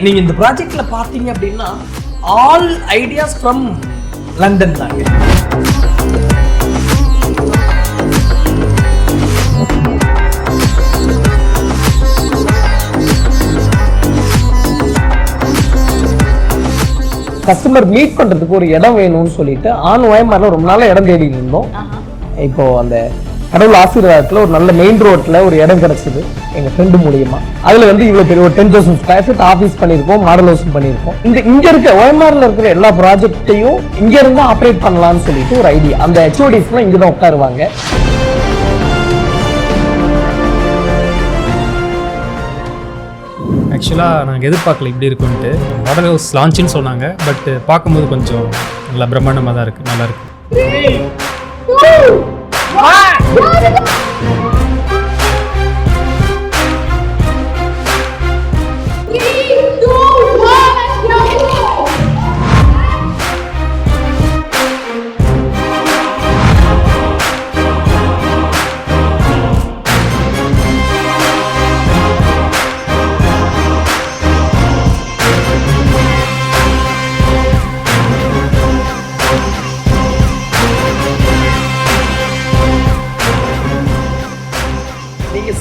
நீங்க இந்த ப்ராஜெக்ட்ல பார்த்தீங்க அப்படின்னா ஆல் ஐடியாஸ் ஃப்ரம் லண்டன் தாங்க. கஸ்டமர் மீட் பண்றதுக்கு ஒரு இடம் வேணும்னு சொல்லிட்டு OMRல ரொம்ப நாளா இடம் தேடி இருந்தோம். இப்போ அந்த கடவுள் ஆசீர்வாதத்தில் ஒரு நல்ல மெயின் ரோட்ல ஒரு இடம் கிடைச்சது எங்க ஃப்ரெண்டு மூலியமா. அதுல வந்து இவ்வளவு பெரிய ஒரு 10,000 ஸ்கொயர் ஃபீட் ஆஃபீஸ் பண்ணியிருக்கோம், மாடல் ஹவுஸ் பண்ணியிருக்கோம். இங்க இருக்க OMRல இருக்கிற எல்லா ப்ராஜெக்டையும் இங்க இருந்து ஆப்ரேட் பண்ணலாம்னு சொல்லிட்டு ஒரு ஐடியா. அந்த HODஸ்லாம் இங்க தான் உட்காருவாங்க. ஆக்சுவலாக நாங்கள் எதிர்பார்க்கல இப்படி இருக்குன்ட்டு. மாடல் ஹவுஸ் லான்ச்சுன்னு சொன்னாங்க, பட் பார்க்கும்போது கொஞ்சம் நல்லா பிரம்மாண்டமாக தான் இருக்குது, நல்லா இருக்குது.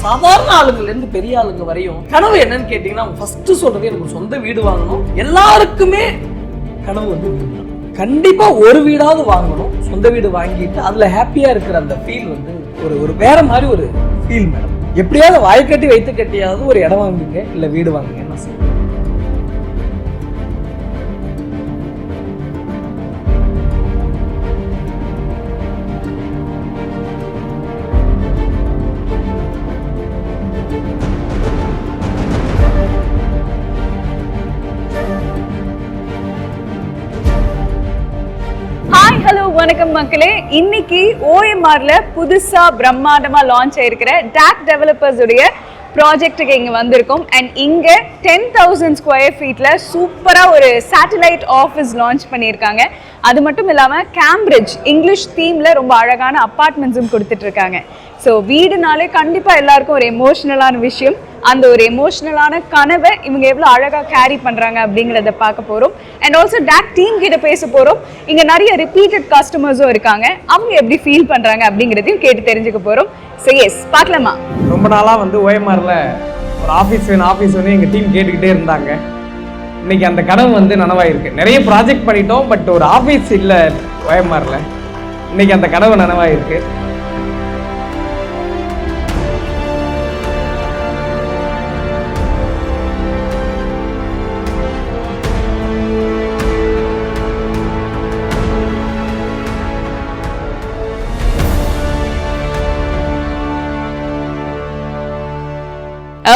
சாதாரண ஆளுங்கள்ல இருந்து பெரிய ஆளுங்க வரையும் கனவு என்னன்னு கேட்டீங்கன்னா ஃபர்ஸ்ட் சொல்றது எனக்கு சொந்த வீடு வாங்கணும். எல்லாருக்குமே கனவு வந்து வீடு தான். கண்டிப்பா ஒரு வீடாவது வாங்கணும். சொந்த வீடு வாங்கிட்டு அதுல ஹாப்பியா இருக்கிற அந்த ஃபீல் வந்து ஒரு வேற மாதிரி ஒரு ஃபீல் மேடம். எப்படியாவது வாய் கட்டி வைத்து கட்டியாவது ஒரு இடம் வாங்குங்க, இல்ல வீடு வாங்குங்க. நான் சொல்றேன். வணக்கம் மக்களே, இன்னைக்கு OMRல புதுசா பிரம்மாண்டமா லான்ச் ஆயிருக்கிற டாக் டெவலப்பர்ஸ் உடைய ப்ராஜெக்ட்டுக்கு இங்க வந்திருக்கோம். அண்ட் இங்க 10,000 ஸ்கொயர் ஃபீட்ல சூப்பரா ஒரு சேட்டலைட் ஆஃபீஸ் லான்ச் பண்ணியிருக்காங்க. அது மட்டும் இல்லாம கேம்பிரிட்ஜ் இங்கிலீஷ் தீம்ல ரொம்ப அழகான அப்பார்ட்மெண்ட்ஸும் கொடுத்துட்டு இருக்காங்க. ஸோ வீடுனாலே கண்டிப்பா எல்லாருக்கும் ஒரு எமோஷனலான விஷயம். அந்த ஒரு எமோஷனலான கனவை இவங்க எவ்வளோ அழகாக கேரி பண்ணுறாங்க அப்படிங்கிறத பார்க்க போகிறோம். அண்ட் ஆல்சோ டாக் டீம் கிட்ட பேச போகிறோம். இங்கே நிறைய ரிப்பீட்டட் கஸ்டமர்ஸும் இருக்காங்க. அவங்க எப்படி ஃபீல் பண்ணுறாங்க அப்படிங்கிறதையும் கேட்டு தெரிஞ்சுக்க போகிறோம். ஸோ எஸ், பார்க்கலாமா? ரொம்ப நாளாக வந்து OMRல ஒரு ஆஃபீஸ் வேணும் எங்கள் டீம் கேட்டுக்கிட்டே இருந்தாங்க. இன்னைக்கு அந்த கனவு வந்து நனவாயிருக்கு. நிறைய ப்ராஜெக்ட் பண்ணிட்டோம், பட் ஒரு ஆஃபீஸ் இல்லை OMRல. இன்னைக்கு அந்த கனவு நனவாயிருக்கு.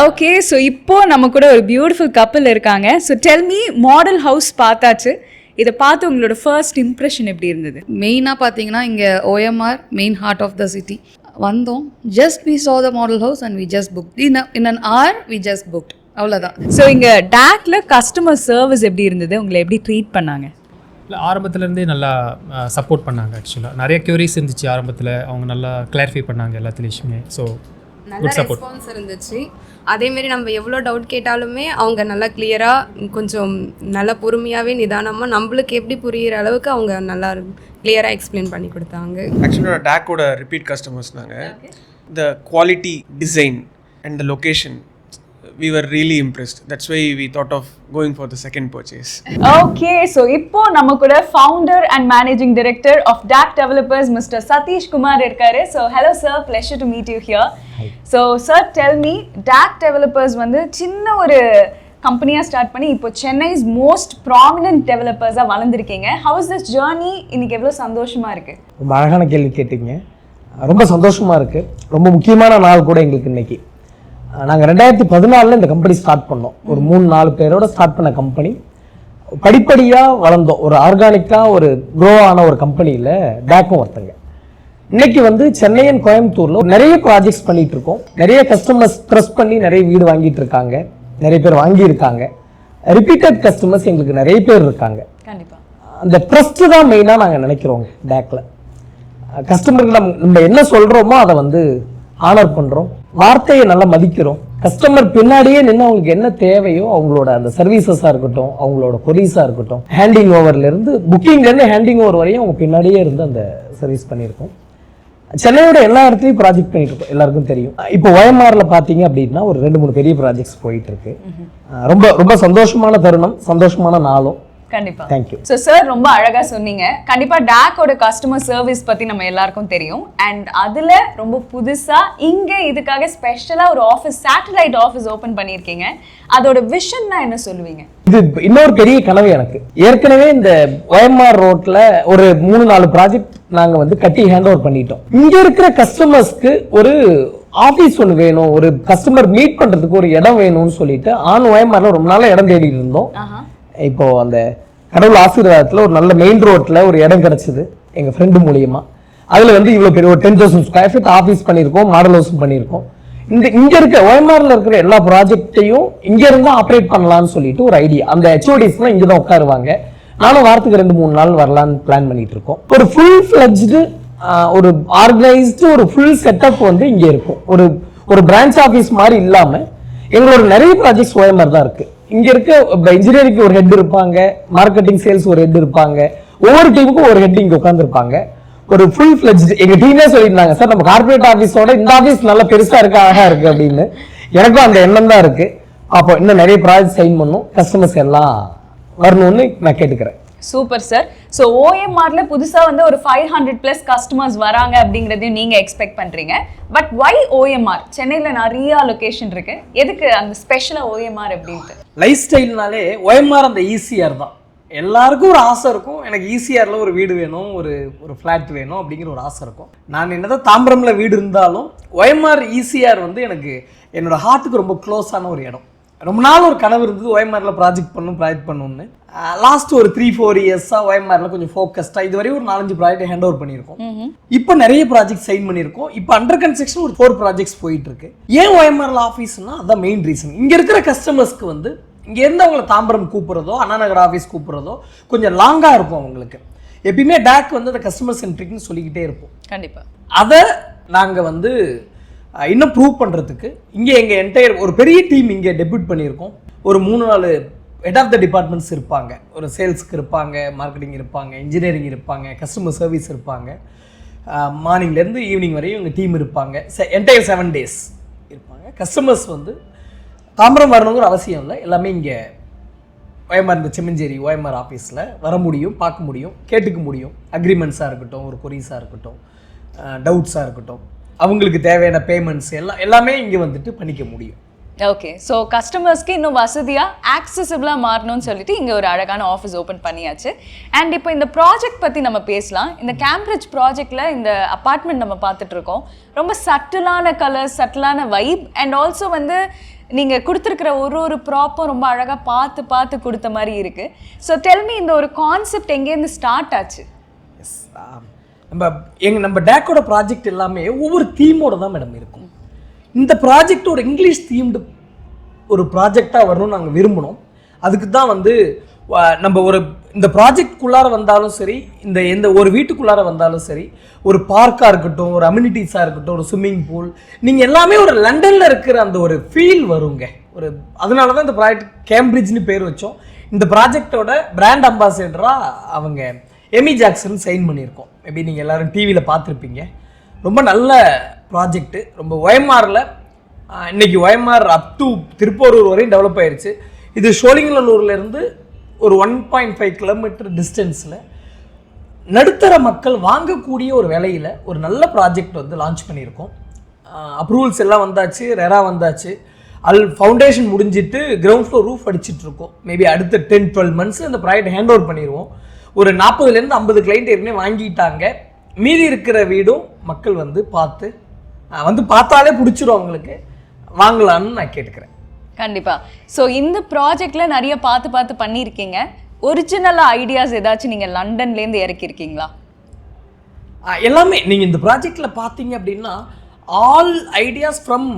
ஓகே, ஸோ இப்போ நம்ம கூட ஒரு பியூட்டிஃபுல் கப்பிள் இருக்காங்க. So tell me, model house பார்த்தாச்சு, இதை பார்த்து உங்களோட ஃபர்ஸ்ட் இம்ப்ரெஷன் எப்படி இருந்தது? மெயினாக பார்த்தீங்கன்னா இங்கே OMR main heart of the city வந்தோம். Just we saw the model house and we just book in an hour we just booked. அவ்வளோதான். ஸோ இங்கே டாக்ல கஸ்டமர் சர்வீஸ் எப்படி இருந்தது? உங்களை எப்படி ட்ரீட் பண்ணாங்க? இல்லை, ஆரம்பத்துலேருந்தே நல்லா சப்போர்ட் பண்ணாங்க. ஆக்சுவலாக நிறைய க்யூரிஸ் இருந்துச்சு ஆரம்பத்தில். அவங்க நல்லா கிளாரிஃபை பண்ணாங்க எல்லாத்துலேயுமே. ஸோ நல்ல ரெஸ்பான்ஸ் இருந்துச்சு. அதேமாரி நம்ம எவ்வளோ டவுட் கேட்டாலுமே அவங்க நல்லா கிளியராக, கொஞ்சம் நல்லா பொறுமையாகவே நிதானமாக நம்மளுக்கு எப்படி புரிகிற அளவுக்கு அவங்க நல்லா கிளியராக எக்ஸ்பிளைன் பண்ணி கொடுத்தாங்க. ஆக்சுவலாக டாக்கோட ரிப்பீட் கஸ்டமர்ஸ் நாங்கள். The quality, design and the location, we were really impressed. That's why we thought of going for the second purchase. Okay, so இப்போ நம்ம கூட founder and managing director of DAC Developers Mr. Satish Kumar இருக்காரு. So hello sir, pleasure to meet you here. Hi. So sir, tell me, DAC Developers வந்து சின்ன ஒரு கம்பெனியா start பண்ணி இப்போ சென்னைஸ் மோஸ்ட் ப்ராமினன்ட் டெவலப்பர்ஸா வளர்ந்துருக்கீங்க. how is this journey? இன்னைக்கு எவ்வளவு சந்தோஷமா இருக்கு? ரொம்ப அழகான கேள்வி கேட்டீங்க. ரொம்ப சந்தோஷமா இருக்கு. ரொம்ப முக்கியமான நாள் கூட எங்களுக்கு இன்னைக்கு. நாங்கள் 2014 இந்த கம்பெனி ஸ்டார்ட் பண்ணோம். ஒரு 3-4 பேரோட ஸ்டார்ட் பண்ண கம்பெனி படிப்படியாக வளர்ந்தோம். ஒரு ஆர்கானிக்காக ஒரு க்ரோ ஆன ஒரு கம்பெனியில் டாக்கும் ஒருத்தங்க. இன்னைக்கு வந்து சென்னை அண்ட் கோயம்புத்தூரில் நிறைய ப்ராஜெக்ட்ஸ் பண்ணிட்டு இருக்கோம். நிறைய கஸ்டமர்ஸ் ட்ரஸ்ட் பண்ணி நிறைய வீடு வாங்கிட்டு இருக்காங்க. நிறைய பேர் வாங்கியிருக்காங்க. ரிப்பீட்டட் கஸ்டமர்ஸ் எங்களுக்கு நிறைய பேர் இருக்காங்க. அந்த ட்ரஸ்ட்டு தான் மெயினாக நாங்கள் நினைக்கிறோங்க. டாக்கில் கஸ்டமருக்கு நம்ம என்ன சொல்கிறோமோ அதை வந்து ஆனர் பண்ணுறோம். வார்த்தையை நல்லா மதிக்கிறோம். கஸ்டமர் பின்னாடியே நின்று அவங்களுக்கு என்ன தேவையோ அவங்களோட அந்த சர்வீசஸாக இருக்கட்டும், அவங்களோட கொரீஸாக இருக்கட்டும், ஹேண்டிங் ஓவர்லேருந்து புக்கிங்லேருந்து ஹேண்டிங் ஓவர் வரையும் அவங்க பின்னாடியே இருந்து அந்த சர்வீஸ் பண்ணியிருக்கோம். சென்னையோட எல்லா இடத்துலையும் ப்ராஜெக்ட் பண்ணிட்டு இருக்கோம், எல்லாருக்கும் தெரியும். இப்போ OMRல பார்த்தீங்க அப்படின்னா ஒரு 2-3 பெரிய ப்ராஜெக்ட்ஸ் போயிட்டு இருக்கு. ரொம்ப ரொம்ப சந்தோஷமான தருணம், சந்தோஷமான நாளும். கண்டிப்பா. தேங்க்யூ. ஸோ சார் ரொம்ப அழகா சொன்னீங்க. கண்டிப்பா டாக்கோட கஸ்டமர் சர்வீஸ் பத்தி நம்ம எல்லாருக்கும் தெரியும். அண்ட் அதுல ரொம்ப புதுசா இங்க இதுக்காக ஸ்பெஷலா ஒரு ஆஃபீஸ், சேட்டலைட் ஆஃபீஸ் ஓபன் பண்ணியிருக்கீங்க. அதோட விஷன்னா என்ன சொல்லுவீங்க? இது இன்னொரு பெரிய கனவு எனக்கு. ஏற்கனவே இந்த OMR ரோட்ல ஒரு 3-4 ப்ராஜெக்ட் நாங்க வந்து கட்டி ஹேண்ட் ஓவர் பண்ணிட்டோம். இங்க இருக்கிற கஸ்டமர்ஸ்க்கு ஒரு ஆபீஸ் ஒன்று வேணும், ஒரு கஸ்டமர் மீட் பண்றதுக்கு ஒரு இடம் வேணும்னு சொல்லிட்டு OMRல ரொம்ப நாளா இடம் தேடிட்டு இருந்தோம். இப்போ அந்த கடவுள் ஆசீர்வாதத்துல ஒரு நல்ல மெயின் ரோட்ல ஒரு இடம் கிடைச்சது எங்க ஃப்ரெண்டு மூலியமா. அதுல வந்து இவ்வளவு பெரிய ஒரு 10,000 ஸ்கொயர் ஃபீட் ஆஃபீஸ் பண்ணியிருக்கோம், மாடல் ஹவுஸும் பண்ணியிருக்கோம். இங்க இருக்க OMRல இருக்கிற எல்லா ப்ராஜெக்டையும் இங்க இருந்து ஆப்ரேட் பண்ணலாம்னு சொல்லிட்டு ஒரு ஐடியா. அந்த HODஸ்லாம் இங்க தான் உட்காருவாங்க. நானும் வாரத்துக்கு 2-3 நாள் வரலான்னு பிளான் பண்ணிட்டு இருக்கோம். ஒரு ஃபுல் ஃபிளட்ஜ்டு ஒரு ஆர்கனைஸ்டு ஒரு ஃபுல் செட்டப் வந்து இங்க இருக்கும். ஒரு பிரான்ச் ஆஃபீஸ் மாதிரி இல்லாம எங்களோட நிறைய ப்ராஜெக்ட்ஸ் OMR தான் இருக்கு. இங்க இருக்க இன்ஜினியரிங் ஒரு ஹெட் இருப்பாங்க, மார்க்கெட்டிங் சேல்ஸ் ஒரு ஹெட் இருப்பாங்க, ஒவ்வொரு டீமுக்கும் ஒரு ஹெட் இங்க உட்காந்துருப்பாங்க. ஒரு ஃபுல் ஃபிளட்ஜ்டு எங்க டீமே சொல்லியிருந்தாங்க, சார் நம்ம கார்பரேட் ஆஃபீஸோட இந்த ஆஃபீஸ் நல்லா பெருசா இருக்கு, அழகா இருக்கு அப்படின்னு. எனக்கும் அந்த எண்ணம் தான் இருக்கு. அப்போ இன்னும் நிறைய ப்ராஜெக்ட் சைன் பண்ணும், கஸ்டமர்ஸ் எல்லாம் வரணும்னு நான் கேட்டுக்கிறேன். Super sir. ஸோ OMRல புதுசா வந்து ஒரு 500+ கஸ்டமர்ஸ் வராங்க அப்படிங்கிறதையும் நீங்க எக்ஸ்பெக்ட் பண்றீங்க. But why OMR? சென்னையில நிறைய லொகேஷன் இருக்கு, எதுக்கு அந்த ஸ்பெஷலா OMR அப்படின்ட்டு? லைஃப் ஸ்டைல்னாலே OMR அந்த ஈசிஆர் தான். எல்லாருக்கும் ஒரு ஆசை இருக்கும், எனக்கு ஈசிஆர்ல ஒரு வீடு வேணும், ஒரு ஃபிளாட் வேணும் அப்படிங்கிற ஒரு ஆசை இருக்கும். நான் என்னதான் தாம்பரம்ல வீடு இருந்தாலும் OMR ஈசிஆர் வந்து எனக்கு என்னோட ஹார்ட்டுக்கு ரொம்ப க்ளோஸான ஒரு இடம். ரொம்ப நாள் ஒரு கனவு இருந்தது OMRல ப்ராஜெக்ட் பண்ணணும்னு. லாஸ்ட் ஒரு 3-4 இயர்ஸா OMRல கொஞ்சம் ஃபோக்கஸ்டா இதுவரை ஒரு 4-5 ப்ராஜெக்ட் ஹேண்ட் ஓவர் பண்ணியிருக்கோம். இப்போ நிறைய ப்ராஜெக்ட் சைன் பண்ணியிருக்கோம். இப்போ அண்டர் கன்ஸ்ட்ரக்ஷன் ஒரு 4 ப்ராஜெக்ட்ஸ் போயிட்டு இருக்கு. ஏன் OMRல ஆஃபீஸ்னா அதான் மெயின் ரீசன். இங்க இருக்கிற கஸ்டமர்ஸ்க்கு வந்து இங்க இருந்து அவங்களை தாம்பரம் கூப்பிடுறதோ, அண்ணா நகர் ஆஃபீஸ் கூப்பிடுறதோ கொஞ்சம் லாங்கா இருக்கும் அவங்களுக்கு. எப்பயுமே டாக் வந்து அந்த கஸ்டமர் சென்ட்ரிக்னு சொல்லிக்கிட்டே இருப்போம். கண்டிப்பா அதை நாங்க வந்து இன்னும் ப்ரூவ் பண்ணுறதுக்கு இங்கே எங்கள் என்டையர் ஒரு பெரிய டீம் இங்கே டெபியூட் பண்ணியிருக்கோம். ஒரு 3-4 ஹெட் ஆஃப் த டிபார்ட்மெண்ட்ஸ் இருப்பாங்க. ஒரு சேல்ஸ்க்கு இருப்பாங்க, மார்க்கெட்டிங் இருப்பாங்க, இன்ஜினியரிங் இருப்பாங்க, கஸ்டமர் சர்வீஸ் இருப்பாங்க. மார்னிங்லேருந்து ஈவினிங் வரையும் எங்கள் டீம் இருப்பாங்க. என்டையர் 7 days இருப்பாங்க. கஸ்டமர்ஸ் வந்து தாம்பரம் வரணுங்கிற அவசியம் இல்லை, எல்லாமே இங்கே OMR இந்த செம்மஞ்சேரி OMR ஆஃபீஸில் வர முடியும், பார்க்க முடியும், கேட்டுக்க முடியும். அக்ரிமெண்ட்ஸாக இருக்கட்டும், ஒரு கொரீஸாக இருக்கட்டும், டவுட்ஸாக இருக்கட்டும், அவங்களுக்கு தேவையான பேமெண்ட்ஸ் எல்லாமே இங்கே வந்துட்டு பண்ணிக்க முடியும். ஓகே. ஸோ கஸ்டமர்ஸ்க்கு இன்னும் வசதியாக ஆக்சசிபிளாக மாறணும்னு சொல்லிட்டு இங்கே ஒரு அழகான ஆஃபீஸ் ஓப்பன் பண்ணியாச்சு. அண்ட் இப்போ இந்த ப்ராஜெக்ட் பற்றி நம்ம பேசலாம். இந்த கேம்பிரிட்ஜ் ப்ராஜெக்டில் இந்த அப்பார்ட்மெண்ட் நம்ம பார்த்துட்டு இருக்கோம். ரொம்ப சட்டிலான கலர்ஸ், சட்டிலான வைப், அண்ட் ஆல்சோ வந்து நீங்கள் கொடுத்துருக்கிற ஒரு ப்ராப்பும் ரொம்ப அழகாக பார்த்து கொடுத்த மாதிரி இருக்குது. ஸோ டெல்மி, இந்த ஒரு கான்செப்ட் எங்கேருந்து ஸ்டார்ட் ஆச்சு? எஸ், நம்ம டேக்கோட ப்ராஜெக்ட் எல்லாமே ஒவ்வொரு தீமோட தான் மேடம் இருக்கும். இந்த ப்ராஜெக்ட் ஒரு இங்கிலீஷ் தீம்டு ஒரு ப்ராஜெக்டாக வரணும்னு நாங்கள் விரும்பினோம். அதுக்கு தான் வந்து நம்ம இந்த ப்ராஜெக்ட்குள்ளார வந்தாலும் சரி, எந்த ஒரு வீட்டுக்குள்ளார வந்தாலும் சரி, ஒரு பார்க்காக இருக்கட்டும், ஒரு அம்யூனிட்டிஸாக இருக்கட்டும், ஒரு ஸ்விம்மிங் பூல், நீங்கள் எல்லாமே ஒரு லண்டனில் இருக்கிற அந்த ஒரு ஃபீல் வருங்க. அதனால தான் இந்த ப்ராஜெக்ட் கேம்பிரிட்ஜ்னு பேர் வச்சோம். இந்த ப்ராஜெக்டோட பிராண்ட் அம்பாசிடராக அவங்க எமி ஜாக்சன் சைன் பண்ணியிருக்கோம். மேபி நீங்கள் எல்லோரும் டிவியில் பார்த்துருப்பீங்க. ரொம்ப நல்ல ப்ராஜெக்ட்டு. ரொம்ப OMRல இன்னைக்கு OMR அப் டு திருப்பூரூர் வரையும் டெவலப் ஆயிடுச்சு. இது சோழிங்கநல்லூர்லேருந்து ஒரு 1.5 கிலோமீட்டர் டிஸ்டன்ஸில் நடுத்தர மக்கள் வாங்கக்கூடிய ஒரு விலையில் ஒரு நல்ல ப்ராஜெக்ட் வந்து லான்ச் பண்ணியிருக்கோம். அப்ரூவல்ஸ் எல்லாம் வந்தாச்சு, ரெரா வந்தாச்சு. ஃபவுண்டேஷன் முடிஞ்சிட்டு கிரவுண்ட் ஃப்ளோர் ரூஃப் அடிச்சிட்டு இருக்கோம். மேபி அடுத்த 10-12 months அந்த ப்ராஜெக்ட் ஹேண்ட் ஓவர் பண்ணிடுவோம். ஒரு 40-50 கிளைண்ட் ஏற்கனவே வாங்கிட்டாங்க. மீதி இருக்கிற வீடும் மக்கள் வந்து பார்த்தாலே பிடிச்சிரும், அவங்களுக்கு வாங்கலான்னு நான் கேட்டுக்கிறேன். கண்டிப்பா. ஸோ இந்த ப்ராஜெக்ட்ல நிறைய பார்த்து பண்ணியிருக்கீங்க. ஒரிஜினலாக ஐடியாஸ் ஏதாச்சும் நீங்கள் லண்டன்லேருந்து இறக்கியிருக்கீங்களா? எல்லாமே நீங்கள் இந்த ப்ராஜெக்டில் பார்த்தீங்க அப்படின்னா ஆல் ஐடியாஸ் ஃப்ரம்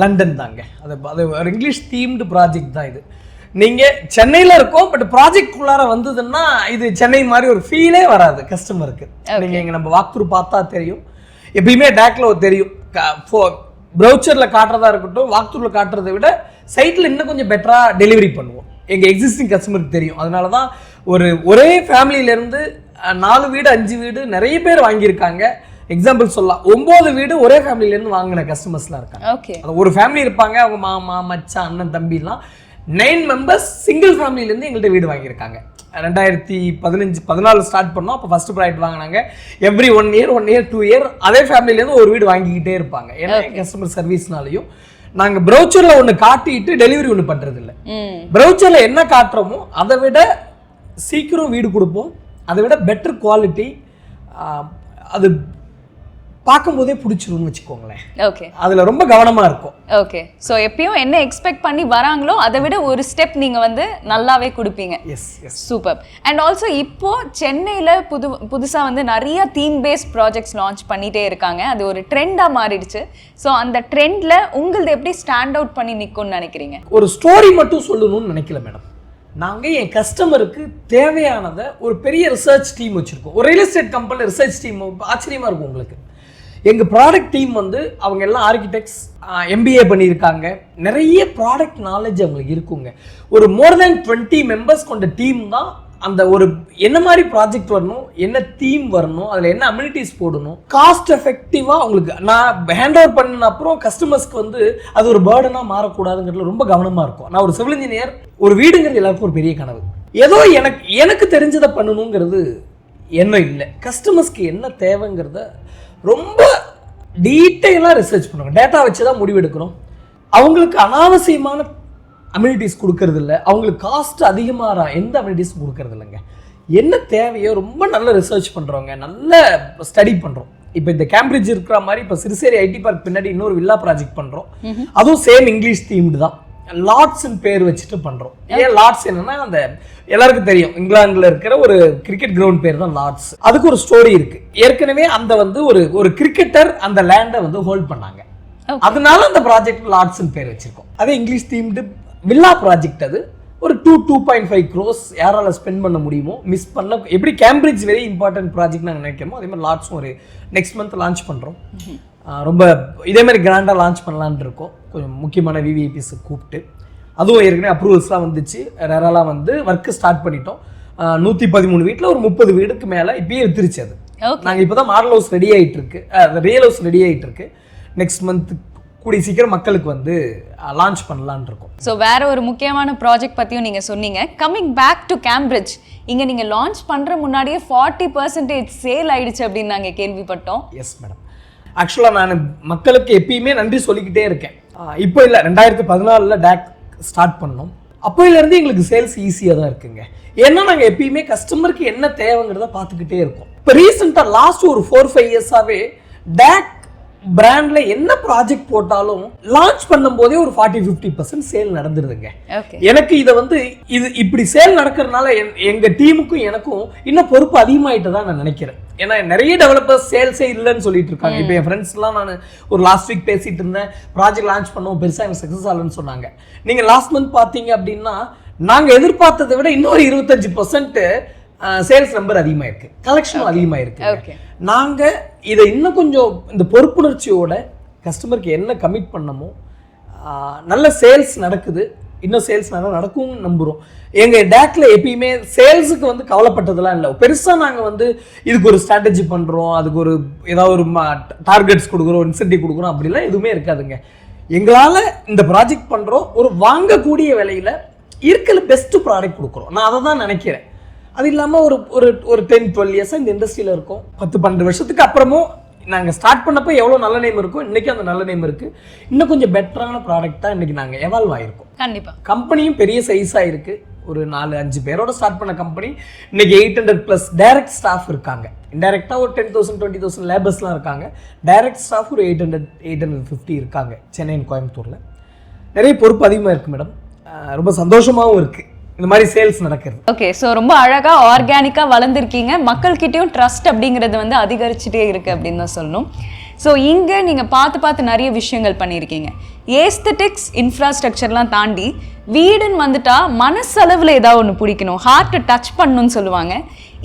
லண்டன் தாங்க. அது ஒரு இங்கிலீஷ் தீம்டு ப்ராஜெக்ட் தான் இது. நீங்கள் சென்னையில் இருக்கோம், பட் ப்ராஜெக்ட்குள்ளார வந்ததுன்னா இது சென்னை மாதிரி ஒரு ஃபீலே வராது கஸ்டமருக்கு. நீங்கள் இங்கே நம்ம வாக் த்ரூ பார்த்தா தெரியும். எப்பயுமே டேக்கில் தெரியும், ப்ரௌச்சரில் காட்டுறதா இருக்கட்டும், வாக்தூரில் காட்டுறதை விட சைட்டில் இன்னும் கொஞ்சம் பெட்டராக டெலிவரி பண்ணுவோம். எங்கள் எக்ஸிஸ்டிங் கஸ்டமருக்கு தெரியும். அதனால தான் ஒரே ஃபேமிலியிலேருந்து 4 வீடு 5 வீடு நிறைய பேர் வாங்கியிருக்காங்க. எக்ஸாம்பிள் சொல்லலாம், 9 வீடு ஒரே ஃபேமிலியிலேருந்து வாங்கின கஸ்டமர்ஸ்லாம் இருக்காங்க. ஓகே, ஒரு ஃபேமிலி இருப்பாங்க, அவங்க மாமா மச்சான் அண்ணன் தம்பிலாம் 9 மெம்பர்ஸ் சிங்கிள் ஃபேமிலியிலேருந்து எங்கள்கிட்ட வீடு வாங்கியிருக்காங்க. 2014 ஸ்டார்ட் பண்ணோம். அப்போ ஃபர்ஸ்ட் ப்ராடக்ட் வாங்கினாங்க. எவ்ரி 1 இயர் 2 இயர் அதே ஃபேமிலியிலேருந்து ஒரு வீடு வாங்கிக்கிட்டே இருப்பாங்க. ஏன்னா கஸ்டமர் சர்வீஸ்னாலையும் நாங்கள் ப்ரௌச்சரில் ஒன்று காட்டிட்டு டெலிவரி ஒன்று பண்ணுறது இல்லை. ப்ரௌச்சரில் என்ன காட்டுறோமோ அதை விட சீக்கிரம் வீடு கொடுப்போம், அதை விட பெட்டர் குவாலிட்டி, அது பார்க்கும்போதே பிடிச்சிரும்னு வச்சுக்கோங்களேன். ஓகே, அதில் ரொம்ப கவனமாக இருக்கும். ஓகே. ஸோ எப்பயும் என்ன எக்ஸ்பெக்ட் பண்ணி வராங்களோ அதை விட ஒரு ஸ்டெப் நீங்கள் வந்து நல்லாவே கொடுப்பீங்க. Yes yes, super. And also இப்போ சென்னையில் புதுசாக வந்து நிறைய தீம் பேஸ்ட் ப்ராஜெக்ட்ஸ் லான்ச் பண்ணிகிட்டே இருக்காங்க. அது ஒரு ட்ரெண்டாக மாறிடுச்சு. ஸோ அந்த ட்ரெண்டில் உங்களது எப்படி ஸ்டாண்ட் அவுட் பண்ணி நிற்கும்னு நினைக்கிறீங்க? ஒரு ஸ்டோரி மட்டும் சொல்லணும்னு நினைக்கல மேடம். நாங்கள் என் கஸ்டமருக்கு தேவையானதை ஒரு பெரிய ரிசர்ச் டீம் வச்சுருக்கோம். ஒரு ரியல் எஸ்டேட் கம்பெனியில் ரிசர்ச் டீம் ஆச்சரியமாக இருக்கும் உங்களுக்கு. எங்கள் ப்ராடக்ட் டீம் வந்து அவங்க எல்லாம் ஆர்கிடெக்ட்ஸ், MBA பண்ணியிருக்காங்க. நிறைய ப்ராடக்ட் நாலேஜ் அவங்களுக்கு இருக்குங்க. ஒரு மோர் தேன் 20 மெம்பர்ஸ் கொண்ட டீம் தான் அந்த ஒரு என்ன மாதிரி ப்ராஜெக்ட் வரணும், என்ன தீம் வரணும், அதில் என்ன அம்யூனிட்டிஸ் போடணும், காஸ்ட் எஃபெக்டிவாக அவங்களுக்கு நான் ஹேண்ட் ஓவர் பண்ணின அப்புறம் கஸ்டமர்ஸ்க்கு வந்து அது ஒரு பேர்டனாக மாறக்கூடாதுங்கிறதுல ரொம்ப கவனமாக இருக்கும். நான் ஒரு சிவில் இன்ஜினியர், ஒரு வீடுங்கிறது எல்லாருக்கும் ஒரு பெரிய கனவு. ஏதோ எனக்கு தெரிஞ்சதை பண்ணணுங்கிறது எண்ணம் இல்லை. கஸ்டமர்ஸ்க்கு என்ன தேவைங்கிறத ரொம்ப டீட்டெயிலாக ரிசர்ச் பண்ணுவாங்க. டேட்டா வச்சு தான் முடிவெடுக்கிறோம். அவங்களுக்கு அனாவசியமான அம்யூனிட்டிஸ் கொடுக்கறது இல்லை, அவங்களுக்கு காஸ்ட் அதிகமாக எந்த அம்யூனிட்டிஸும் கொடுக்கறது இல்லைங்க. என்ன தேவையோ ரொம்ப நல்ல ரிசர்ச் பண்ணுறோங்க, நல்ல ஸ்டடி பண்ணுறோம். இப்போ இந்த கேம்பிரிட்ஜ் இருக்கிற மாதிரி இப்போ சிறுசேரி ஐடி பார்க் பின்னாடி இன்னொரு வில்லா ப்ராஜெக்ட் பண்ணுறோம். அதுவும் சேம் இங்கிலீஷ் தீம்டு தான். லார்ட்ஸ்ன்னு பேர் வச்சுட்டு பண்ணுறோம். ஏன் லார்ட்ஸ் என்னன்னா, அந்த எல்லாருக்கும் தெரியும் இங்கிலாந்துல இருக்கிற ஒரு கிரிக்கெட் கிரவுண்ட் பேர் தான் லார்ட்ஸ். அதுக்கு ஒரு ஸ்டோரி இருக்கு. ஏற்கனவே அந்த வந்து ஒரு கிரிக்கெட்டர் அந்த லேண்டை வந்து ஹோல்ட் பண்ணாங்க. அதனால அந்த ப்ராஜெக்ட் லார்ட்ஸ்ன்னு பேர் வச்சிருக்கோம். அதே இங்கிலீஷ் தீம்டு வில்லா ப்ராஜெக்ட். அது ஒரு 2.5 crores யாரால ஸ்பெண்ட் பண்ண முடியுமோ, மிஸ் பண்ண. எப்படி கேம்பிரிட்ஜ் வெரி இம்பார்ட்டன்ட் ப்ராஜெக்ட் நாங்கள் நினைக்கிறோமோ அதே மாதிரி லார்ட்ஸும் ஒரு நெக்ஸ்ட் மந்த் லான்ச் பண்ணுறோம். ரொம்ப இதே மாதிரி கிராண்டாக லான்ச் பண்ணலான்னு இருக்கோம். கொஞ்சம் முக்கியமான VVIPs கூப்பிட்டு, அதுவும் ஏற்கனவே அப்ரூவல்ஸ்லாம் வந்துச்சு. ரெராலாம் வந்து ஒர்க்கு ஸ்டார்ட் பண்ணிட்டோம். 113 வீட்டில் ஒரு 30 வீடுக்கு மேலே இப்பயே வித்துருச்சு. அது நாங்கள் இப்போ தான் மாடல் ஹவுஸ் ரெடி ஆகிட்டு இருக்கு, ரியல் ஹவுஸ் ரெடி ஆகிட்டு இருக்கு. நெக்ஸ்ட் மந்த் கூடிய சீக்கிரம் மக்களுக்கு வந்து லான்ச் பண்ணலான்னு இருக்கோம். ஸோ வேற ஒரு முக்கியமான ப்ராஜெக்ட் பற்றியும் நீங்கள் சொன்னீங்க. கம்மிங் பேக் டு கேம்பிரிட்ஜ், இங்கே நீங்கள் லான்ச் பண்ணுற முன்னாடியே 40% சேல் ஆயிடுச்சு அப்படின்னு நாங்கள் கேள்விப்பட்டோம். Yes madam. ஆக்சுவலாக நான் மக்களுக்கு எப்பயுமே நன்றி சொல்லிக்கிட்டே இருக்கேன். இப்போ இல்லை, 2014 டேக் ஸ்டார்ட் பண்ணோம். அப்போயிலேருந்து எங்களுக்கு சேல்ஸ் ஈஸியாக தான் இருக்குங்க. ஏன்னா நாங்கள் எப்பயுமே கஸ்டமருக்கு என்ன தேவைங்கிறத பார்த்துக்கிட்டே இருக்கோம். இப்போ ரீசெண்டாக லாஸ்ட் ஒரு 4-5 இயர்ஸாகவே டேக் பிராண்ட்ல என்ன ப்ராஜெக்ட் போட்டாலும் லான்ச் பண்ணும் போதே ஒரு 40-50% சேல் நடந்துருதுங்க. எனக்கு இதை வந்து இது இப்படி சேல் நடக்கிறதுனால எங்க டீமுக்கும் எனக்கும் இன்னும் பொறுப்பு அதிகமாயிட்டு தான் நான் நினைக்கிறேன். ஏன்னா நிறைய டெவலப்பர்ஸ் சேல்ஸே இல்லைன்னு சொல்லிட்டு இருக்காங்க. இப்போ என் ஃப்ரெண்ட்ஸ்லாம் நான் ஒரு லாஸ்ட் வீக் பேசிட்டு இருந்தேன், ப்ராஜெக்ட் லான்ச் பண்ணோம், பெருசாக எனக்கு சக்ஸஸ் ஆகலன்னு சொன்னாங்க. நீங்க லாஸ்ட் மந்த் பார்த்தீங்க அப்படின்னா நாங்கள் எதிர்பார்த்ததை விட இன்னொரு 25% சேல்ஸ் நம்பர் அதிகமாக இருக்கு, கலெக்ஷனும் அதிகமாக இருக்கு. நாங்கள் இதை இன்னும் கொஞ்சம் இந்த பொறுப்புணர்ச்சியோட கஸ்டமருக்கு என்ன கமிட் பண்ணமோ, நல்ல சேல்ஸ் நடக்குது, இன்னும் சேல்ஸ் நல்லா நடக்கும்னு நம்புகிறோம். எங்கள் டேக்ல எப்பயுமே சேல்ஸுக்கு வந்து கவலைப்பட்டதெல்லாம் இல்லை. பெருசாக நாங்கள் வந்து இதுக்கு ஒரு ஸ்ட்ராட்டஜி பண்ணுறோம், அதுக்கு ஒரு ஏதாவது ஒரு டார்கெட்ஸ் கொடுக்குறோம், இன்சென்டிவ் கொடுக்குறோம், அப்படிலாம் எதுவுமே இருக்காதுங்க. எங்களால் இந்த ப்ராஜெக்ட் பண்ணுறோம், ஒரு வாங்கக்கூடிய விலையில் இருக்கிற பெஸ்ட்டு ப்ராடக்ட் கொடுக்குறோம். நான் அதை தான் நினைக்கிறேன். அது இல்லாமல் ஒரு 10-12 இயர்ஸாக இந்த இண்டஸ்ட்ரியில் இருக்கோம். 10-12 வருஷத்துக்கு அப்புறமும் நாங்கள் ஸ்டார்ட் பண்ணப்போ எவ்வளோ நல்ல நேம் இருக்கும், இன்றைக்கி அந்த நல்ல நேம் இருக்குது. இன்னும் கொஞ்சம் பெட்டரான ப்ராடக்ட் தான் இன்றைக்கி நாங்கள் எவால்வ் ஆகிருக்கோம். கண்டிப்பாக கம்பெனியும் பெரிய சைஸாக இருக்குது. ஒரு 4-5 பேரோட ஸ்டார்ட் பண்ண கம்பெனி இன்றைக்கி 800+ டைரக்ட் ஸ்டாஃப் இருக்காங்க. இன்டைரக்டாக ஒரு 10,000-20,000 லேபர்ஸ்லாம் இருக்காங்க. டைரக்ட் ஸ்டாஃப் ஒரு 800-850 இருக்காங்க சென்னை, கோயம்புத்தூரில். நிறைய பொறுப்பு அதிகமாக இருக்குது மேடம். ரொம்ப சந்தோஷமாகவும் இருக்குது இந்த மாதிரி சேல்ஸ் நடக்கிறது. ஓகே, ஸோ ரொம்ப அழகாக ஆர்கானிக்காக வளர்ந்துருக்கீங்க. மக்கள்கிட்டையும் ட்ரஸ்ட் அப்படிங்கிறது வந்து அதிகரிச்சுட்டே இருக்குது அப்படின்னு தான் சொல்லணும். ஸோ இங்கே நீங்கள் பார்த்து நிறைய விஷயங்கள் பண்ணியிருக்கீங்க. ஏஸ்தட்டிக்ஸ் இன்ஃப்ராஸ்ட்ரக்சர்லாம் தாண்டி வீடுன்னு வந்துட்டா மனசளவில் ஏதாவது ஒன்று பிடிக்கணும், ஹார்ட்டை டச் பண்ணணும்னு சொல்லுவாங்க.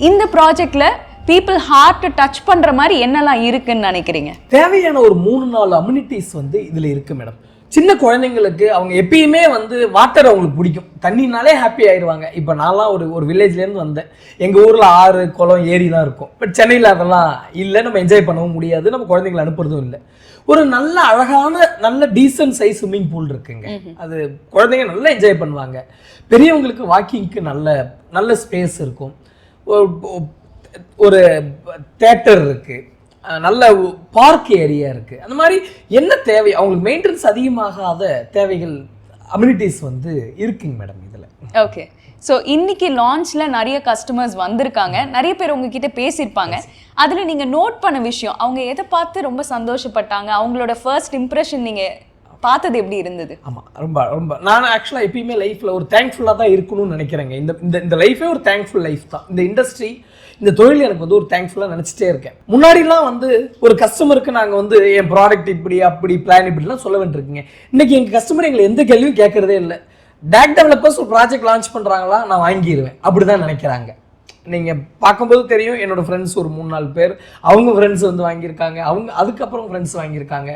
இந்த ப்ராஜெக்டில் பீப்புள் ஹார்ட் டச் பண்ற மாதிரி என்னெல்லாம் இருக்குன்னு நினைக்கிறீங்க? தேவையான ஒரு 3-4 அம்யூனிட்டிஸ் வந்து இதில் இருக்குது மேடம். சின்ன குழந்தைங்களுக்கு அவங்க எப்பயுமே வந்து வாட்டர் அவங்களுக்கு பிடிக்கும், தண்ணினாலே ஹாப்பி ஆயிடுவாங்க. இப்போ நான்லாம் ஒரு வில்லேஜ்லேருந்து வந்தேன். எங்கள் ஊரில் ஆறு குளம் ஏரிலாம் இருக்கும். பட் சென்னையில் அதெல்லாம் இல்லை, நம்ம என்ஜாய் பண்ணவும் முடியாது, நம்ம குழந்தைங்களை அனுப்புறதும் இல்லை. ஒரு நல்ல அழகான நல்ல டீசன்ட் சைஸ் ஸ்விம்மிங் பூல் இருக்குங்க. அது குழந்தைங்க நல்லா என்ஜாய் பண்ணுவாங்க. பெரியவங்களுக்கு வாக்கிங்க்கு நல்ல ஸ்பேஸ் இருக்கும். ஒரு தேட்டர் இருக்குது, நல்ல பார்க் ஏரியா இருக்குது. அந்த மாதிரி என்ன தேவை அவங்களுக்கு மெயின்டெனன்ஸ் அதிகமாகாத தேவைகள் அம்யூனிட்டிஸ் வந்து இருக்குங்க மேடம் இதில். ஓகே, ஸோ இன்னைக்கு லான்ச்சில் நிறைய கஸ்டமர்ஸ் வந்திருக்காங்க, நிறைய பேர் உங்ககிட்ட பேசியிருப்பாங்க. அதில் நீங்கள் நோட் பண்ண விஷயம், அவங்க எதை பார்த்து ரொம்ப சந்தோஷப்பட்டாங்க, அவங்களோட ஃபர்ஸ்ட் இம்ப்ரெஷன் நீங்கள் பார்த்தது எப்படி இருந்தது? ஆமாம், ரொம்ப நான் ஆக்சுவலாக எப்பயுமே லைஃப்பில் ஒரு தேங்க்ஃபுல்லாக தான் இருக்கணும்னு நினைக்கிறேங்க. இந்த லைஃபே ஒரு தேங்க்ஃபுல் லைஃப் தான். இந்த இண்டஸ்ட்ரி, இந்த தொழில் எனக்கு வந்து ஒரு தேங்க்ஃபுல்லாக நினச்சிட்டே இருக்கேன். முன்னாடிலாம் வந்து ஒரு கஸ்டமருக்கு நாங்கள் வந்து என் ப்ராடக்ட் இப்படி அப்படி பிளான் இப்படிலாம் சொல்ல வேண்டியிருக்குங்க. இன்றைக்கி எங்கள் கஸ்டமர் எங்களை எந்த கேள்வியும் கேட்குறதே இல்லை. டாக் டெவலப்பர்ஸ் ஒரு ப்ராஜெக்ட் லான்ச் பண்ணுறாங்களா, நான் வாங்கிடுவேன் அப்படி தான் நினைக்கிறாங்க. நீங்கள் பார்க்கும்போது தெரியும், என்னோடய ஃப்ரெண்ட்ஸ் ஒரு 3-4 பேர் அவங்க ஃப்ரெண்ட்ஸ் வந்து வாங்கியிருக்காங்க, அவங்க அதுக்கப்புறம் ஃப்ரெண்ட்ஸ் வாங்கியிருக்காங்க.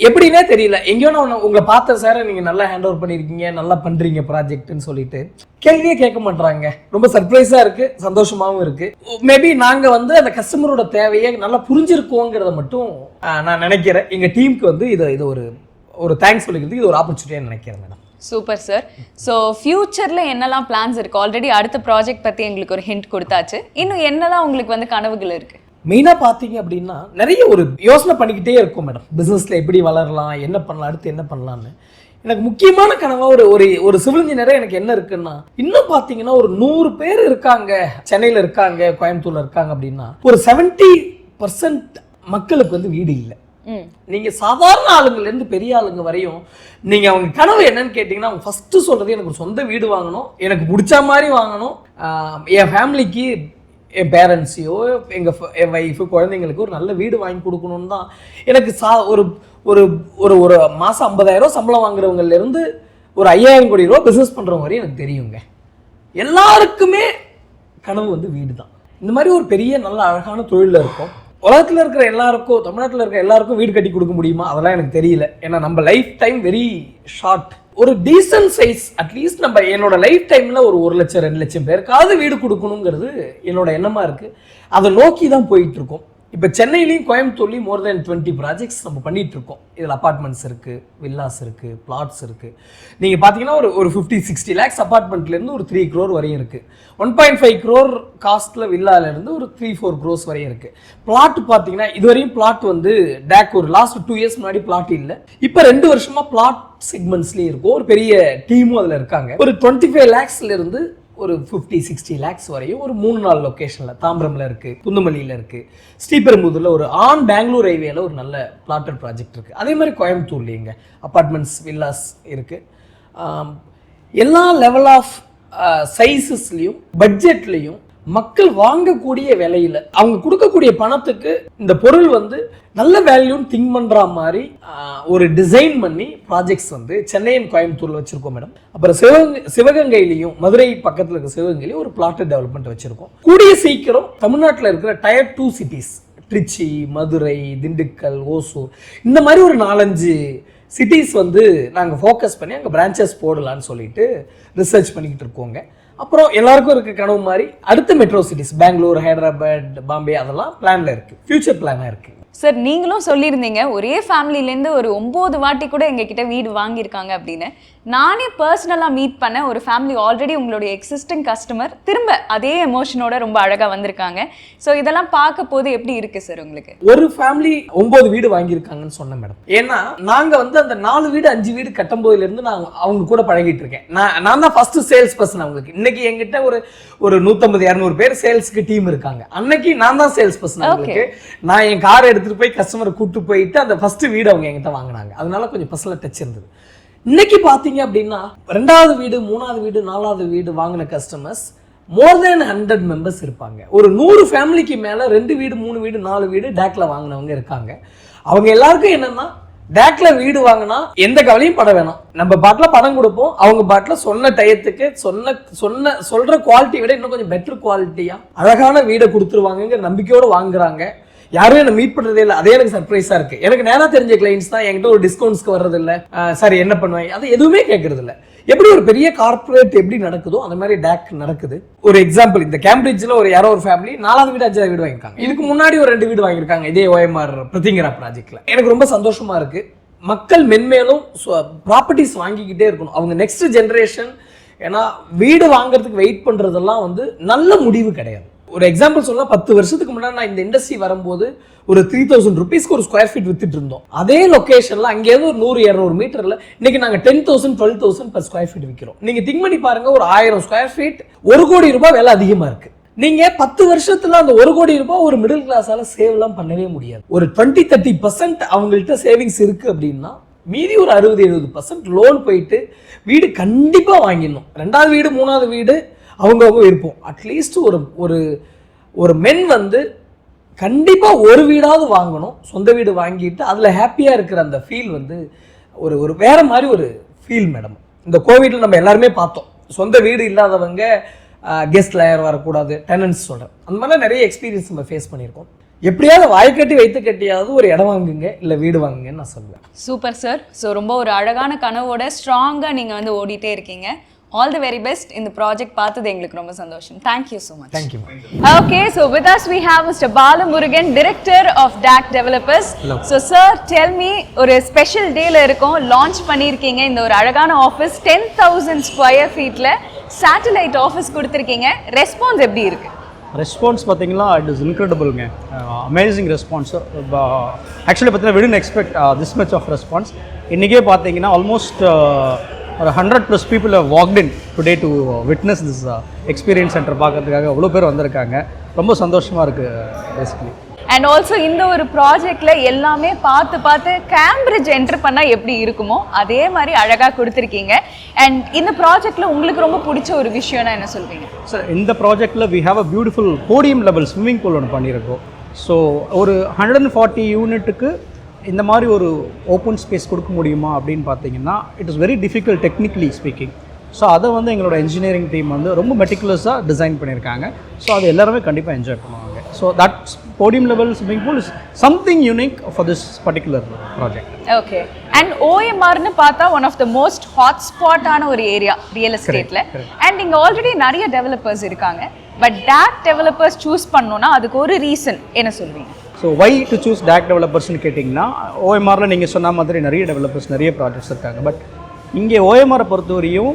எப்படின்னே தெரியல, எங்கேயோ நான் உங்களை பார்த்த சார் நீங்கள் நல்லா ஹேண்ட் ஓவர் பண்ணியிருக்கீங்க, நல்லா பண்ணுறீங்க ப்ராஜெக்ட்னு சொல்லிட்டு கேள்வியே கேட்க மாட்டுறாங்க. ரொம்ப சர்ப்ரைஸாக இருக்குது, சந்தோஷமாகவும் இருக்குது. மேபி நாங்கள் வந்து அந்த கஸ்டமரோட தேவையை நல்லா புரிஞ்சிருக்கோங்கிறத மட்டும் நான் நினைக்கிறேன். எங்கள் டீமுக்கு வந்து இது ஒரு தேங்க்ஸ் சொல்லிக்கிறதுக்கு இது ஒரு ஆப்பர்ச்சுனிட்டியாக நினைக்கிறேன் மேடம். Super sir. ஸோ ஃபியூச்சரில் என்னெல்லாம் பிளான்ஸ் இருக்குது? ஆல்ரெடி அடுத்த ப்ராஜெக்ட் பற்றி எங்களுக்கு ஒரு ஹிண்ட் கொடுத்தாச்சு. இன்னும் என்னெல்லாம் உங்களுக்கு வந்து கனவுகள் இருக்குது? மெயினாக பார்த்தீங்க அப்படின்னா நிறைய ஒரு யோசனை பண்ணிக்கிட்டே இருக்கும் மேடம். பிஸ்னஸில் எப்படி வளரலாம், என்ன பண்ணலாம், அடுத்து என்ன பண்ணலான்னு. எனக்கு முக்கியமான கனவாக ஒரு சிவில் இன்ஜினியராக எனக்கு என்ன இருக்குன்னா, இன்னும் பார்த்தீங்கன்னா ஒரு 100 பேர் இருக்காங்க, சென்னையில் இருக்காங்க, கோயம்புத்தூரில் இருக்காங்க அப்படின்னா ஒரு 70% மக்களுக்கு வந்து வீடு இல்லை. நீங்கள் சாதாரண ஆளுங்கள்லேருந்து பெரிய ஆளுங்க வரையும் நீங்கள் அவங்க கனவு என்னன்னு கேட்டிங்கன்னா, அவங்க ஃபஸ்ட்டு சொல்கிறது எனக்கு ஒரு சொந்த வீடு வாங்கணும், எனக்கு பிடிச்ச மாதிரி வாங்கணும், என் ஃபேமிலிக்கு என் பேரண்ட்ஸையோ என் ஒய்ஃபு குழந்தைங்களுக்கு ஒரு நல்ல வீடு வாங்கி கொடுக்கணுன்னு தான். எனக்கு ஒரு ஒரு ஒரு மாதம் 50,000 சம்பளம் வாங்குறவங்கலேருந்து ஒரு 5,000 கோடி ரூபா பிஸ்னஸ் பண்ணுறவங்க வரையும் எனக்கு தெரியுங்க. எல்லாருக்குமே கனவு வந்து வீடு தான். இந்த மாதிரி ஒரு பெரிய நல்ல அழகான தொழிலில் இருக்கும். உலகத்தில் இருக்கிற எல்லாருக்கும், தமிழ்நாட்டில் இருக்கிற எல்லாருக்கும் வீடு கட்டி கொடுக்க முடியுமா, அதெல்லாம் எனக்கு தெரியல. ஏன்னா நம்ம லைஃப் டைம் வெரி ஷார்ட். ஒரு டீசன்ட் சைஸ் அட்லீஸ்ட் நம்ம என்னோட லைஃப் டைமில் ஒரு 1 லட்சம் 2 லட்சம் பேருக்காவது வீடு கொடுக்கணுங்கிறது என்னோட எண்ணமாக இருக்குது. அதை நோக்கி தான் போயிட்டு இருக்கோம். இப்போ சென்னையிலையும் கோயம்புத்தூர்லையும் more than 20 ப்ராஜெக்ட்ஸ் நம்ம பண்ணிட்டு இருக்கோம். இதில் அப்பார்ட்மெண்ட்ஸ் இருக்குது, வில்லாஸ் இருக்குது, பிளாட்ஸ் இருக்குது. நீங்கள் பார்த்தீங்கன்னா ஒரு 50-60 lakhs அப்பார்ட்மெண்ட்லேருந்து ஒரு 3 crore வரையும் இருக்குது. 1.5 crore காஸ்ட்டில் வில்லாலேருந்து ஒரு 3-4 crores வரையும் இருக்குது. பிளாட் பார்த்தீங்கன்னா இதுவரையும் பிளாட் வந்து டேக் ஒரு லாஸ்ட் 2 years முன்னாடி பிளாட் இல்லை, இப்போ 2 வருஷமாக பிளாட் செக்மெண்ட்ஸ்லேயும் இருக்கும். ஒரு பெரிய டீமும் அதில் இருக்காங்க. ஒரு 25 lakhsலேருந்து ஒரு 50-60 lakhs வரையும் ஒரு 3-4 லொக்கேஷனில், தாம்பரமில் இருக்குது, புந்தமல்லியில் இருக்குது, ஸ்ரீபெரும்புதூரில் ஒரு பெங்களூர் ஹைவேல ஒரு நல்ல பிளாட்டட் ப்ராஜெக்ட் இருக்குது. அதே மாதிரி கோயம்புத்தூர்லேங்க அப்பார்ட்மெண்ட்ஸ், வில்லாஸ் இருக்குது. எல்லா லெவல் ஆஃப் சைஸஸ்லையும் பட்ஜெட்லேயும் மக்கள் வாங்கக்கூடிய விலையில் அவங்க கொடுக்கக்கூடிய பணத்துக்கு இந்த பொருள் வந்து நல்ல வேல்யூன்னு திங்க் பண்ணுற மாதிரி ஒரு டிசைன் பண்ணி ப்ராஜெக்ட்ஸ் வந்து சென்னையும் கோயம்புத்தூரில் வச்சுருக்கோம் மேடம். அப்புறம் சிவகங்கையிலையும், மதுரை பக்கத்தில் இருக்கிற சிவகங்கையிலையும் ஒரு பிளாட்டட் டெவலப்மெண்ட் வச்சுருக்கோம். கூடிய சீக்கிரம் தமிழ்நாட்டில் இருக்கிற Tier 2 cities, திருச்சி, மதுரை, திண்டுக்கல், ஓசூர், இந்த மாதிரி ஒரு 4-5 சிட்டிஸ் வந்து நாங்கள் ஃபோக்கஸ் பண்ணி அங்கே பிரான்ச்சஸ் போடலான்னு சொல்லிட்டு ரிசர்ச் பண்ணிக்கிட்டு இருக்கோங்க. அப்புறம் எல்லாருக்கும் இருக்க கனவு மாதிரி அடுத்த மெட்ரோ சிட்டிஸ் பெங்களூர், ஹைதராபாத், பாம்பே அதெல்லாம் பிளானில் இருக்குது, ஃபியூச்சர் பிளானாக இருக்குது. சார், நீங்களும் சொல்லியிருந்தீங்க ஒரே ஃபேமிலிலேருந்து ஒரு 9 வாட்டி கூட எங்ககிட்ட வீடு வாங்கியிருக்காங்க அப்படின்னு. நானே பர்சனலாக மீட் பண்ண ஒரு ஃபேமிலி, ஆல்ரெடி உங்களுடைய எக்ஸிஸ்டிங் கஸ்டமர், திரும்ப அதே எமோஷனோட ரொம்ப அழகாக வந்திருக்காங்க. ஸோ இதெல்லாம் பார்க்க போது எப்படி இருக்குது சார் உங்களுக்கு? ஒரு ஃபேமிலி 9 வீடு வாங்கியிருக்காங்கன்னு சொன்னேன் மேடம். ஏன்னா நாங்கள் வந்து அந்த 4 வீடு 5 வீடு கட்டும் போதிலிருந்து நான் அவங்க கூட பழகிட்டு இருக்கேன். நான் தான் ஃபர்ஸ்ட் சேல்ஸ் பர்சன் அவங்களுக்கு. இன்னைக்கு எங்கிட்ட ஒரு 150-200 பேர் சேல்ஸ்க்கு டீம் இருக்காங்க. அன்னைக்கு நான் தான் சேல்ஸ் பர்சன் அவங்களுக்கு. நான் என் கார் எடுத்துட்டு போய் கஸ்டமரை கூட்டு போயிட்டு அந்த ஃபர்ஸ்ட் வீடு அவங்க என்கிட்ட வாங்கினாங்க. அதனால கொஞ்சம் பர்சனல் டச் இருந்தது. இன்னைக்கு பார்த்தீங்க அப்படின்னா 2வது வீடு, 3வது வீடு, 4வது வீடு வாங்கின கஸ்டமர்ஸ் more than 100 மெம்பர்ஸ் இருப்பாங்க. ஒரு 100 ஃபேமிலிக்கு மேலே 2 வீடு, 3 வீடு, 4 வீடு டேக்ல வாங்கினவங்க இருக்காங்க. அவங்க எல்லாருக்கும் என்னன்னா டேக்ல வீடு வாங்கினா எந்த கவலையும் பட வேணாம். நம்ம பாட்டில் பணம் கொடுப்போம், அவங்க பாட்டில் சொன்ன டயத்துக்கு சொல்ற குவாலிட்டி விட இன்னும் கொஞ்சம் பெட்டர் குவாலிட்டியா அழகான வீடை கொடுத்துருவாங்க நம்பிக்கையோடு வாங்குறாங்க. யாரும் என்ன மீட் பண்றதே இல்லை, அதே எனக்கு சர்ப்ரைஸா இருக்கு. எனக்கு நேரா தெரிஞ்ச கிளைண்ட்ஸ் தான் என்கிட்ட ஒரு டிஸ்கவுண்ட்ஸ்க்கு வர்றது இல்லை, சார் என்ன பண்ணுவாங்க அது எதுவுமே கேட்கறது இல்லை. எப்படி ஒரு பெரிய கார்பரேட் எப்படி நடக்குதோ அந்த மாதிரி டேக் நடக்குது. ஒரு எக்ஸாம்பிள், இந்த கேம்பிரிட்ஜ்ல யாரோ ஒரு ஃபேமிலி 4வது வீடு 5வது வீடு வாங்கியிருக்காங்க. இதுக்கு முன்னாடி ஒரு 2 வீடு வாங்கியிருக்காங்க இதே OMR பிரதிங்கரா ப்ராஜெக்ட்ல. எனக்கு ரொம்ப சந்தோஷமா இருக்கு. மக்கள் மென்மேலும் ப்ராப்பர்ட்டிஸ் வாங்கிக்கிட்டே இருக்கணும். அவங்க நெக்ஸ்ட் ஜென்ரேஷன், ஏன்னா வீடு வாங்குறதுக்கு வெயிட் பண்றதெல்லாம் நல்ல முடிவு கிடையாது. ஒரு எக்ஸாம்பிள் சொல்ல, 10 வருஷத்துக்கு முன்னாடி நான் இந்த இண்டஸ்ட்ரி வரும்போது ஒரு 3000 rupees ஒரு ஸ்கொயர் ஃபீட் வித்துட்டு இருந்தோம். அதே லொகேஷன்ல அங்கேயாவது ஒரு 100-200 மீட்டர்ல இன்னைக்கு நாங்க 10,000 12,000 per ஸ்கொயர் ஃபீட் விற்கிறோம். நீங்க திங்க் பண்ணி பாருங்க, ஒரு 1000 ஸ்கொயர் ஃபீட் 1 கோடி ரூபாய் விலை அதிகமா இருக்கு. நீங்க 10 வருஷத்துல அந்த 1 கோடி ரூபாய் ஒரு மிடில் கிளாஸால சேவ் எல்லாம் பண்ணவே முடியாது. ஒரு 20-30% அவங்கள்ட்ட சேவிங்ஸ் இருக்கு அப்படின்னா மீதி ஒரு 60-70% லோன் போயிட்டு வீடு கண்டிப்பா வாங்கிடணும். 2வது வீடு 3வது வீடு அவங்கவுங்க இருப்போம். அட்லீஸ்ட் ஒரு மென் கண்டிப்பா ஒரு வீடாவது வாங்கணும். சொந்த வீடு வாங்கிட்டு அதுல ஹாப்பியா இருக்கிற அந்த ஃபீல் ஒரு வேற மாதிரி ஒரு ஃபீல் மேடம். இந்த கோவிட்ல நம்ம எல்லாருமே பார்த்தோம், சொந்த வீடு இல்லாதவங்க கெஸ்ட்ல யாரும் வரக்கூடாது, டெனன்ட்ஸ் சொல்றேன், அந்த மாதிரிலாம் நிறைய எக்ஸ்பீரியன்ஸ் நம்ம ஃபேஸ் பண்ணியிருக்கோம். எப்படியாவது வாய்க்கட்டி வைத்து கட்டியாவது ஒரு இடம் வாங்குங்க, இல்லை வீடு வாங்குங்கன்னு நான் சொல்லுவேன். Super sir. ஸோ ரொம்ப ஒரு அழகான கனவோட ஸ்ட்ராங்காக நீங்கள் ஓடிட்டே இருக்கீங்க. All the very best. இந்த ப்ராஜெக்ட் பார்த்தது எங்களுக்கு ரொம்ப சந்தோஷம். Thank you so much. Thank you. Okay, so with us we have mister Balamurugan, director of DAC developers. So sir, tell me, ஒரு ஸ்பெஷல் டேல இருக்கும், லான்ச் பண்ணியிருக்கீங்க இந்த ஒரு அழகான ஆஃபீஸ், 10,000 ஸ்கொயர் ஃபீட்டில் சேட்டலைட் ஆஃபீஸ் கொடுத்துருக்கீங்க. ரெஸ்பான்ஸ் எப்படி இருக்கு? ரெஸ்பான்ஸ் பார்த்தீங்கன்னா இட் இஸ் இன்க்ரெடிபிள்ங்க, அமேசிங் ரெஸ்பான்ஸ். ஆக்சுவலி பார்த்தீங்கன்னா we didn't expect this much of response. இன்றைக்கே பார்த்தீங்கன்னா ஆல்மோஸ்ட் ஒரு 100+ people have walked in today to witness this experience center பார்க்கறதுக்காக அவ்வளோ பேர் வந்திருக்காங்க. ரொம்ப சந்தோஷமாக இருக்குது பேசிக்கலி. அண்ட் ஆல்சோ இந்த ஒரு ப்ராஜெக்ட்ல எல்லாமே பார்த்து கேம்பிரிட்ஜ் என்டர் பண்ணால் எப்படி இருக்குமோ அதே மாதிரி அழகாக கொடுத்துருக்கீங்க. அண்ட் இந்த ப்ராஜெக்ட்ல உங்களுக்கு ரொம்ப பிடிச்ச ஒரு விஷயம்னா என்ன சொல்வீங்க? சார், இந்த ப்ராஜெக்டில் we have a beautiful podium level swimming pool ஒன்று பண்ணியிருக்கோம். ஸோ ஒரு 140 யூனிட்டுக்கு இந்த மாதிரி ஒரு ஓப்பன் ஸ்பேஸ் கொடுக்க முடியுமா அப்படின்னு பார்த்தீங்கன்னா it is very difficult technically speaking. So அதை எங்களோட இன்ஜினியரிங் டீம் ரொம்ப மெட்டிகுலஸாக டிசைன் பண்ணியிருக்காங்க. ஸோ அது எல்லாருமே கண்டிப்பாக என்ஜாய் பண்ணுவாங்க. So that podium level swimming pool is something unique for this particular project. Okay. And OMRனு பார்த்தா one of the most hot ஸ்பாட்டான ஒரு ஏரியா ரியல் எஸ்டேட்டில். அண்ட் இங்கே ஆல்ரெடி நிறைய டெவலப்பர்ஸ் இருக்காங்க. பட் டாக் டெவலப்பர்ஸ் சூஸ் பண்ணோன்னா அதுக்கு ஒரு ரீசன் என்ன சொல்வீங்க? So why to choose DAC டெவலப்பர்ஸ்னு கேட்டிங்கன்னா, OMRல நீங்கள் சொன்ன மாதிரி நிறைய டெவலப்பர்ஸ் நிறைய ப்ராஜெக்ட்ஸ் இருக்காங்க. பட் இங்கே OMRை பொறுத்தவரையும்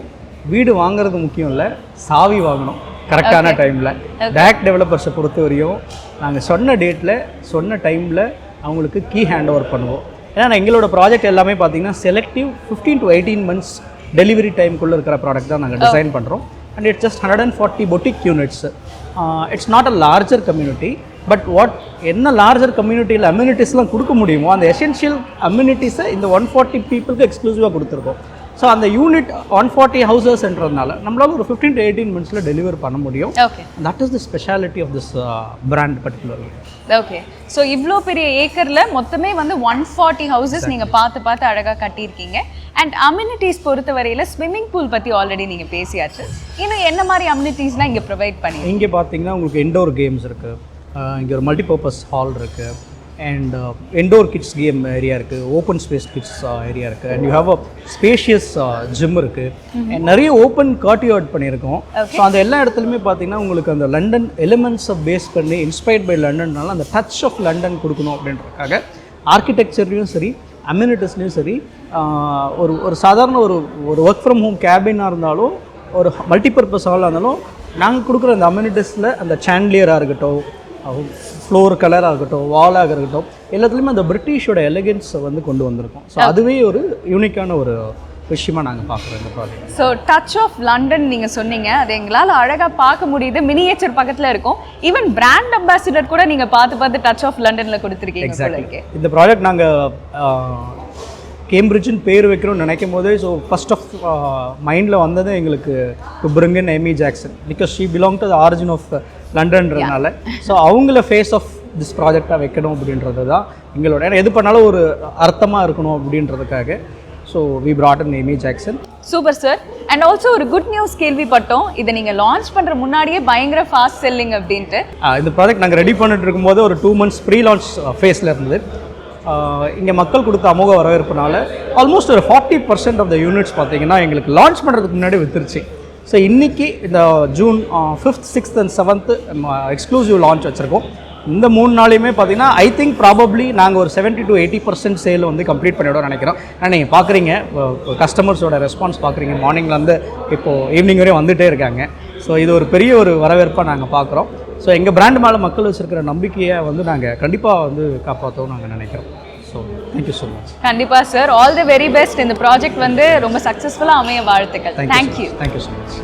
வீடு வாங்குறது முக்கியம் இல்லை, சாவி வாங்கணும் கரெக்டான டைமில். டாக் டெவலப்பர்ஸை பொறுத்தவரையும் நாங்கள் சொன்ன டேட்டில் சொன்ன டைமில் அவங்களுக்கு கீ ஹேண்ட் ஓவர் பண்ணுவோம். ஏன்னா எங்களோட ப்ராஜெக்ட் எல்லாமே பார்த்தீங்கன்னா செலக்டிவ் 15 to 18 months டெலிவரி டைமுக்குள்ளே இருக்கிற ப்ராடக்ட் தான் நாங்கள் டிசைன் பண்ணுறோம். And it's just 140 boutique units. It's not a larger community. But என்ன லார்ஜர் கம்யூனிட்டியில் அம்யூனிட்டிஸ்லாம் கொடுக்க முடியுமோ அந்த எசென்ஷியல் அம்யூனிட்டிஸை இந்த 140 பீப்புளுக்கு எக்ஸ்க்ளூசிவாக கொடுத்துருக்கோம். ஸோ அந்த யூனிட் 140 ஹவுசஸ்ன்றதுனால நம்மளால ஒரு 15 to 18 months டெலிவர் பண்ண முடியும். That is the speciality of this brand particularly. Okay. So இவ்வளோ பெரிய ஏக்கரில் மொத்தமே 140 ஹவுசஸ் நீங்கள் பார்த்து அழகாக கட்டியிருக்கீங்க. அண்ட் அம்யூனிட்டிஸ் பொறுத்த வரையில் ஸ்விம்மிங் பூல் பற்றி ஆல்ரெடி நீங்கள் பேசியாச்சு. இன்னும் என்ன மாதிரி அம்யூனிட்டிஸ்லாம் இங்கே ப்ரொவைட் பண்ணி? இங்கே பார்த்தீங்கன்னா உங்களுக்கு இன்டோர் கேம்ஸ் இருக்குது, இங்கே ஒரு மல்டிபர்பஸ் ஹால் இருக்குது, and indoor kids game area இருக்குது, ஓப்பன் ஸ்பேஸ் கிட்ஸ் ஏரியா இருக்குது, and you have a spacious gym இருக்குது, அண்ட் நிறைய ஓப்பன் கார்ட்டியார்ட் பண்ணியிருக்கோம். ஸோ அந்த எல்லா இடத்துலையுமே பார்த்தீங்கன்னா உங்களுக்கு அந்த லண்டன் எலிமெண்ட்ஸை பேஸ் பண்ணி இன்ஸ்பயர்ட் பை லண்டன்னால அந்த டச் ஆஃப் லண்டன் கொடுக்கணும் அப்படின்றதுக்காக ஆர்கிடெக்சர்லையும் சரி அம்யூனிட்டிஸ்லையும் சரி ஒரு சாதாரண ஒரு ஒர்க் ஃப்ரம் ஹோம் கேபினாக இருந்தாலும் ஒரு மல்டிபர்பஸ் ஹாலாக இருந்தாலும் நாங்கள் கொடுக்குற அந்த அம்யூனிட்டிஸில் அந்த சாண்ட்லியராக இருக்கட்டும், ஃப்ளோர் கலராக இருக்கட்டும், வாலாக இருக்கட்டும், எல்லாத்துலேயுமே அந்த பிரிட்டிஷோட எலிகன்ஸை கொண்டு வந்திருக்கோம். ஸோ அதுவே ஒரு யூனிக்கான ஒரு விஷயமா நாங்கள் பார்க்குறோம் இந்த project. So touch of London நீங்கள் சொன்னீங்க, அது எங்களால் அழகாக பார்க்க முடியுது. மினியேச்சர் பக்கத்தில் இருக்கும். ஈவன் பிராண்ட் அம்பாசிடர் கூட நீங்கள் பார்த்து டச் ஆஃப் லண்டனில் கொடுத்துருக்கீங்க. எக்ஸாக்ட்லி. இந்த ப்ராஜெக்ட் நாங்கள் கேம்பிரிட்ஜ்னு பேர் வைக்கணும்னு நினைக்கும் போதே ஸோ ஃபர்ஸ்ட் ஆஃப் மைண்டில் வந்தது எங்களுக்கு to bring in Amy Jackson, because she belong to the origin of லண்டன்றதுனால. ஸோ அவங்கள ஃபேஸ் ஆஃப் திஸ் ப்ராஜெக்டாக வைக்கணும் அப்படின்றது தான் எங்களோட, ஏன்னா எது பண்ணாலும் ஒரு அர்த்தமாக இருக்கணும் அப்படின்றதுக்காக. So we brought in Amy Jackson. Super sir. And also ஒரு குட் நியூஸ் கேள்விப்பட்டோம், இதை நீங்கள் லான்ச் பண்ணுற முன்னாடியே பயங்கர ஃபாஸ்ட் செல்லிங் அப்படின்ட்டு. இந்த ப்ராஜெக்ட் நாங்கள் ரெடி பண்ணிட்டு இருக்கும்போது ஒரு 2 months ப்ரீ லான்ச் ஃபேஸில் இருந்தது. இங்கே மக்கள் கொடுத்த அமோக வரவேற்புனால ஆல்மோஸ்ட் ஒரு 40% ஆஃப் த யூனிட்ஸ் பார்த்தீங்கன்னா எங்களுக்கு லான்ச் பண்ணுறதுக்கு முன்னாடி வித்துருச்சு. ஸோ இன்றைக்கி இந்த June 5th 6th and 7th exclusive launch வச்சுருக்கோம். இந்த 3 நாளையுமே பார்த்தீங்கன்னா ஐ திங்க் ப்ராபப்ளி நாங்கள் ஒரு 70 to 80% சேல் வந்து கம்ப்ளீட் பண்ணிவிடுவோம் நினைக்கிறோம். ஏன்னா நீங்கள் பார்க்குறீங்க கஸ்டமர்ஸோட ரெஸ்பான்ஸ் பார்க்குறீங்க, மார்னிங்லேருந்து இப்போது ஈவினிங் வரையும் வந்துகிட்டே இருக்காங்க. ஸோ இது ஒரு பெரிய ஒரு வரவேற்பாக நாங்கள் பார்க்குறோம். ஸோ எங்கள் பிராண்ட் மேலே மக்கள் வச்சுருக்கிற நம்பிக்கையை வந்து நாங்கள் கண்டிப்பாக வந்து காப்பாற்றவும் நாங்கள் நினைக்கிறோம். So thank you so much. கண்டிப்பாக sir, all the very best. இந்த ப்ராஜெக்ட் வந்து ரொம்ப சக்ஸஸ்ஃபுல்லாக அமைய வாழ்த்துக்கள். தேங்க்யூ. Thank you so much.